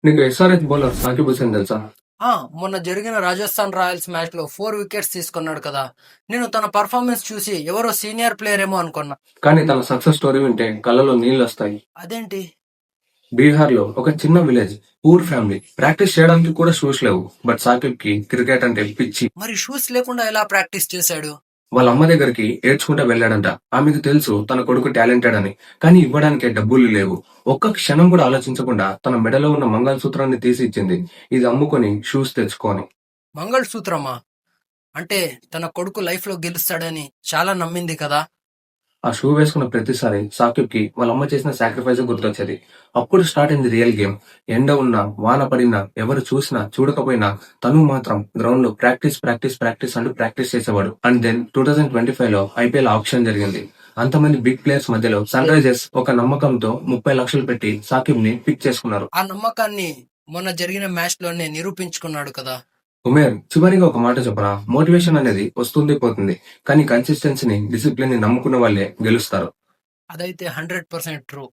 నీకు SRH bowler Saqib Hussain తెలుసా? ఆ! మొన్న జరిగిన రాజస్థాన్ రాయల్స్ మ్యాచ్‌లో 4 వికెట్స్ తీసుకున్నాడు కదా! నేను తన పెర్ఫార్మన్స్ చూసి ఎవరో సీనియర్ ప్లేయర్ ఏమో అనుకున్నా. కానీ తన సక్సెస్ స్టోరీ వింటే కళ్ళలో నీళ్లొస్తాయి. అదేంటి? బీహార్ లో ఒక చిన్న విలేజ్, పూర్ ఫ్యామిలీ, ప్రాక్టీస్ చేయడానికి కూడా షూస్ లేవు. బట్ సాకిబ్ కి క్రికెట్ అంటే పిచ్చి. మరి షూస్ లేకుండా ఎలా ప్రాక్టీస్ చేశాడు? వాళ్ళ అమ్మ దగ్గరికి ఏడ్చుకుంటూ వెళ్ళాడంట. ఆమెకు తెలుసు తన కొడుకు టాలెంటెడ్ అని, కానీ ఇవ్వడానికి డబ్బులు లేవు. ఒక్క క్షణం కూడా ఆలోచించకుండా తన మెడలో ఉన్న మంగళసూత్రాన్ని తీసి ఇచ్చింది. ఇది అమ్ముకొని షూస్ తెచ్చుకొని. మంగళసూత్రమా? అంటే తన కొడుకు లైఫ్‌లో గెలుస్తాడని చాలా నమ్మింది కదా! ఆ షూ వేసుకున్న ప్రతిసారి సాకిబ్ కి వాళ్ళ అమ్మ చేసిన సాక్రిఫైస్ గుర్తొచ్చేది. అప్పుడు స్టార్ట్ అయింది రియల్ గేమ్. ఎండ ఉన్నా, వాన పడినా, ఎవరు చూసినా చూడకపోయినా తను మాత్రం గ్రౌండ్ లో ప్రాక్టీస్ ప్రాక్టీస్ ప్రాక్టీస్ అంటూ ప్రాక్టీస్ చేసేవాడు. అండ్ దెన్ 2025 లో ఐపీఎల్ ఆప్షన్ జరిగింది. అంతమంది బిగ్ ప్లేయర్స్ మధ్యలో సన్ రైజర్స్ ఒక నమ్మకంతో 30 లక్షలు పెట్టి సాకిబ్ ని పిక్ చేసుకున్నారు. ఆ నమ్మకాన్ని మొన్న జరిగిన మ్యాచ్‌లోనే నిరూపించుకున్నాడు కదా! ఉమేర్, చివరిగా ఒక మాట చెప్పరా? మోటివేషన్ అనేది వస్తుంది పోతుంది, కానీ కన్సిస్టెన్సీని, డిసిప్లిన్ ని నమ్ముకున్న వాళ్ళే గెలుస్తారు. అదైతే 100% ట్రూ.